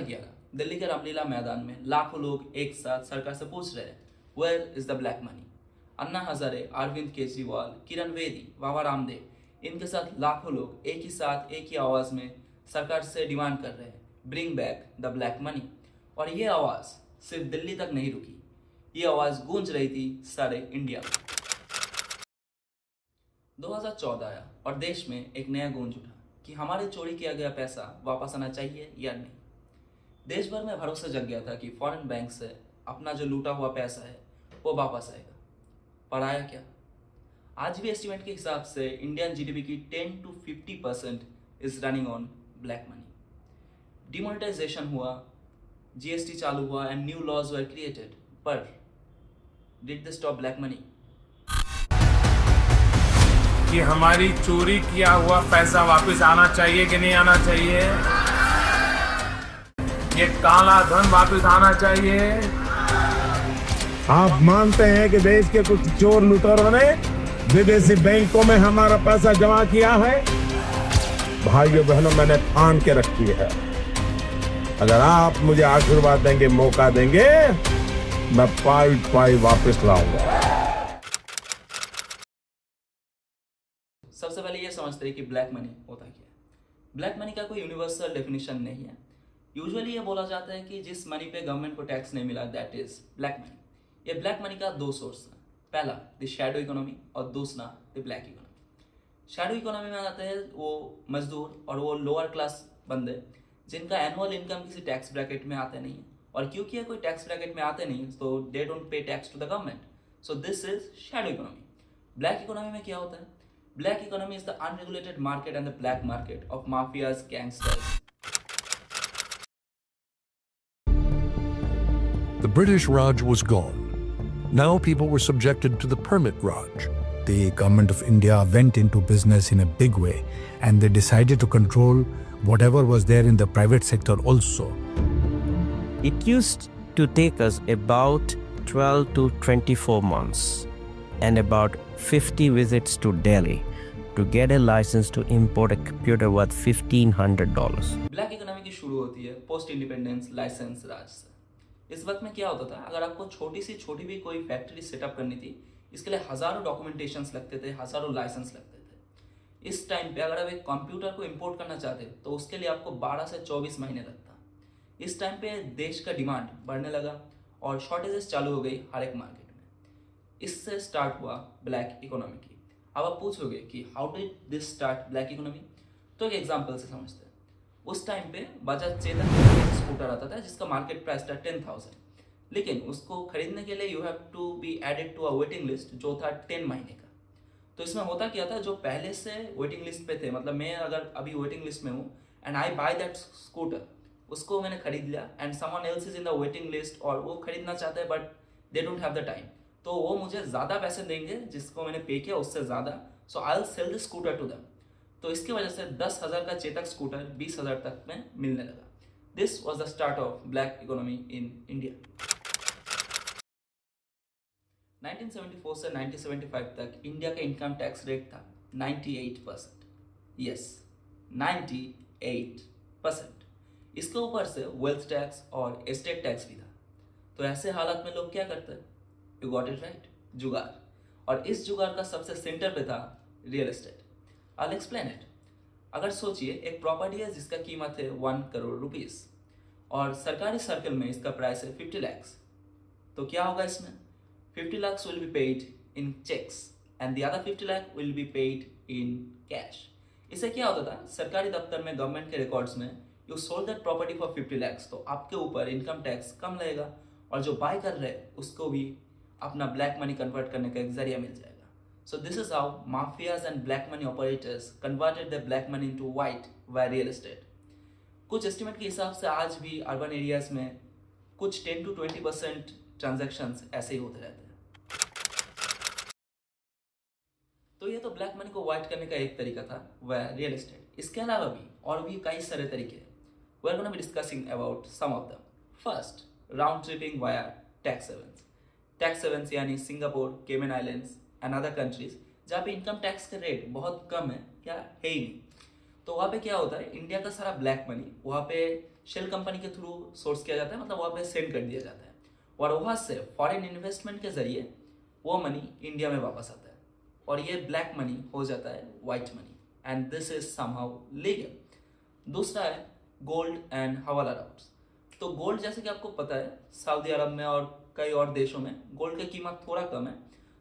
रखिएगा, दिल्ली के रामलीला मैदान में लाखों लोग एक साथ सरकार से पूछ रहे हैं, where is the black money. Anna Hazare, Arvind Kejriwal, Kiran Bedi, Baba Ramdev, इनके साथ लाखों लोग एक ही साथ एक ही आवाज में सरकार से डिमांड कर रहे हैं, bring back the black money. और ये आवाज सिर्फ दिल्ली तक नहीं रुकी, ये आवाज गूंज रही थी सारे इंडिया में। 2014 आया और देश में एक नया गूंज उठा कि हमारे चोरी किया गया पैसा वापस आना चाहिए या नहीं। देश भर में भरोसा जग गया था कि फॉरेन बैंक से अपना जो लूटा हुआ पैसा है वो वापस आएगा, पर आया क्या? आज भी एस्टिमेट के हिसाब से इंडियन जीडीपी की 10 to 50% is running on black money. Demonetisation हुआ, जीएसटी चालू हुआ and new laws were created, पर did they stop black money? कि हमारी चोरी किया हुआ पैसा वापस आना चाहिए कि नहीं आना चाहिए? ये काला धन वापस आना चाहिए? आप मानते हैं कि देश के कुछ चोर लुटेरों ने विदेशी बैंकों में हमारा पैसा जमा किया है? भाइयों बहनों, मैंने ठान के रखी है, अगर आप मुझे आशीर्वाद देंगे, मौका देंगे, मैं पाई पाई वापस लाऊंगा। सबसे पहले ये समझते हैं कि ब्लैक मनी होता क्या है। ब्लैक मनी का कोई यूनिवर्सल डेफिनेशन नहीं है। यूजुअली ये बोला जाता है कि जिस मनी पे गवर्नमेंट को टैक्स नहीं मिला, दैट इज ब्लैक मनी। ये ब्लैक मनी का दो सोर्स है, पहला द शैडो इकोनॉमी और दूसरा the black economy. Shadow economy में आते हैं वो मजदूर और वो लोअर क्लास बंदे जिनका एनुअल इनकम किसी टैक्स ब्रैकेट में आते नहीं है, और क्योंकि कोई टैक्स ब्रैकेट में आते नहीं तो they don't pay tax to the government, so this is shadow economy. Black economy में क्या होता है? Black economy is the unregulated market and the black market of mafias, gangsters. The British Raj was gone. Now people were subjected to the permit Raj. The government of India went into business in a big way, and they decided to control whatever was there in the private sector also. It used to take us about 12 to 24 months and about 50 visits to Delhi to get a license to import a computer worth $1,500. Black economy की शुरू होती है post independence licence राज से। इस वक्त में क्या होता था, अगर आपको छोटी सी छोटी भी कोई फैक्ट्री सेटअप करनी थी, इसके लिए हजारों डॉक्यूमेंटेशंस लगते थे, हजारों लाइसेंस लगते थे। इस टाइम पे अगर आप एक कंप्यूटर को इंपोर्ट करना चाहते तो उसके लिए आपको 12 से 24 महीने लगता। इस टाइम पे देश का डिमांड बढ़ने लगा और शॉर्टेजेस चालू हो गई हर एक मार्केट में। इससे स्टार्ट हुआ ब्लैक इकोनॉमी की। अब आप पूछोगे कि how did this start black economy? तो एक एग्जांपल से समझते हैं। उस टाइम पे बजाज चेतक एक स्कूटर आता था जिसका मार्केट प्राइस था 10,000, लेकिन उसको खरीदने के लिए you have to be added to a waiting list जो था 10 महीने का। तो इसमें होता क्या था, जो पहले से वेटिंग लिस्ट पे थे, मतलब मैं अगर अभी वेटिंग लिस्ट में हूँ and I by that scooter, उसको मैंने खरीद लिया and someone else is in the waiting list और वो खरीदना चाहते हैं but they don't have the time, तो वो मुझे ज़्यादा पैसे देंगे जिसको मैंने पे किया उससे ज़्यादा, so I will sell the scooter to them. तो इसकी वजह से 10,000 का चेतक स्कूटर 20,000 तक में मिलने लगा। This was the start of black economy in India. 1974 से 1975 तक इंडिया का इनकम टैक्स रेट था 98%। यस, 98%। इसके ऊपर से वेल्थ टैक्स और एस्टेट टैक्स भी था। तो ऐसे हालात में लोग क्या करते हैं? यू गॉट इट राइट, जुगाड़। और इस जुगाड़ का सबसे सेंटर पे था real estate. I will explain it. अगर सोचिए एक प्रॉपर्टी है जिसका कीमत है 1 करोड़ रुपीस और सरकारी सर्कल में इसका प्राइस है 50 लाख, तो क्या होगा इसमें? 50 lakhs will be paid in checks and the other 50 lakh will be paid in cash. इससे क्या होता था, सरकारी दफ्तर में गवर्नमेंट के रिकॉर्ड्स में you sold that property for 50 lakhs, तो आपके ऊपर इनकम टैक्स कम लगेगा और जो बाय कर रहे हैं उसको भी अपना ब्लैक मनी कन्वर्ट करने का एक जरिया मिल जाएगा। सो this is how mafias and black money operators converted the black money into white by real estate. कुछ एस्टिमेट के हिसाब से आज भी अर्बन एरियाज में कुछ 10 to 20% ट्रांजैक्शंस ऐसे ही होते रहते हैं। तो ये तो ब्लैक मनी को व्हाइट करने का एक तरीका था, वह रियल एस्टेट। इसके अलावा भी और भी कई सारे तरीके हैं। We are gonna be discussing about some of them. First, round tripping via tax havens. Tax havens यानी Singapore, Cayman islands and other countries जहाँ पे इनकम टैक्स का रेट बहुत कम है या है ही नहीं। तो वहाँ पे क्या होता है, इंडिया का सारा ब्लैक मनी वहाँ पे शेल कंपनी के थ्रू सोर्स किया जाता है, मतलब वहाँ पे सेंड कर दिया जाता है और वहाँ से फॉरेन इन्वेस्टमेंट के जरिए वो मनी इंडिया में वापस आता है और ये ब्लैक मनी हो जाता है white money and this is somehow legal. दूसरा है गोल्ड एंड हवाला राउट्स। तो गोल्ड जैसे कि आपको पता है सऊदी अरब में और कई और देशों में गोल्ड की कीमत थोड़ा कम है।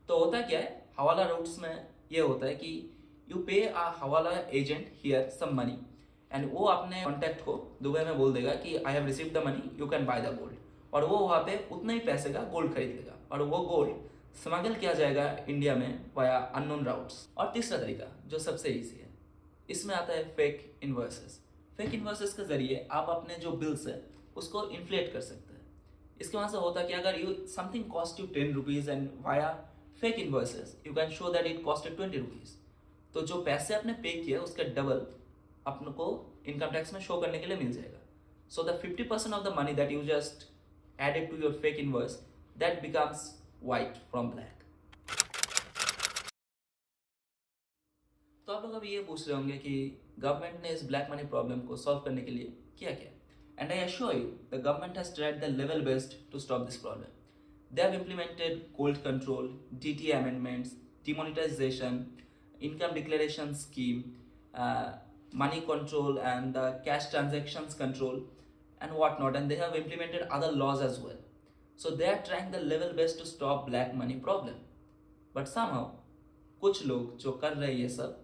तो होता क्या है, हवाला राउट्स में ये होता है कि you pay a hawala agent here some money and वो अपने कॉन्टैक्ट को दुबई में बोल देगा कि I have received the money, you can buy the gold, और वो वहाँ पे उतने ही पैसे का गोल्ड खरीद लेगा और वो गोल्ड स्मगल किया जाएगा इंडिया में वाया अननोन राउट्स। और तीसरा तरीका जो सबसे ईजी है, इसमें आता है फेक इन्वॉइसेस। फेक इन्वॉइसेस के जरिए आप अपने जो बिल्स है उसको इन्फ्लेट कर सकते हैं। इसके वजह से होता है कि अगर you something cost you 10 rupees and via fake invoices you can show that it costed 20 rupees, तो जो पैसे आपने पे किए उसके डबल अपने को इनकम टैक्स में शो करने के लिए मिल जाएगा। So the 50% of the money that you just added to your fake invoice that becomes white from black। तो आप लोग अभी ये पूछ रहे होंगे कि गवर्नमेंट ने इस ब्लैक मनी प्रॉब्लम को सॉल्व करने के लिए क्या किया, and I assure you the government has tried the level best to stop this problem. They have implemented gold control, DTA amendments, demonetization, income declaration scheme, money control and cash transactions control and whatnot, and they have implemented other laws as well. So they are trying the level best to stop black money problem. But somehow कुछ लोग जो कर रहे हैं ये सब,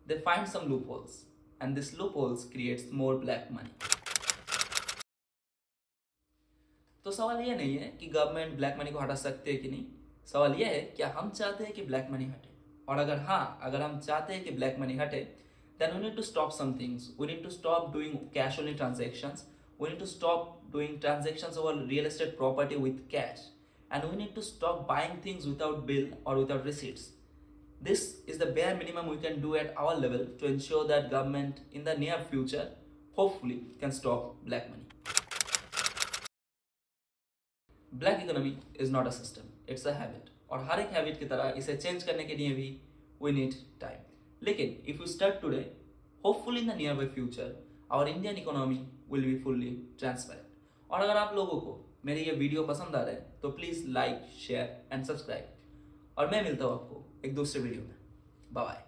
they find some loopholes and this loopholes creates more black money. तो सवाल ये नहीं है कि गवर्नमेंट ब्लैक मनी को हटा सकते हैं कि नहीं, सवाल ये है क्या हम चाहते हैं कि ब्लैक मनी हटे, और अगर हम चाहते हैं कि ब्लैक मनी हटे then we need to stop some things. We need to stop doing cash only transactions. We need to stop doing transactions over real estate property with cash, and we need to stop buying things without bill or without receipts. This is the bare minimum we can do at our level to ensure that government in the near future hopefully can stop black money. Black economy is not a system, it's a habit, और हर एक habit की तरह इसे change करने के लिए भी we need time. लेकिन if we start today, hopefully in the nearby future our Indian economy will be fully transparent. और अगर आप लोगों को मेरी ये वीडियो पसंद आ रहा है तो please like, share and subscribe, और मैं मिलता हूँ आपको एक दूसरे वीडियो में। Bye bye.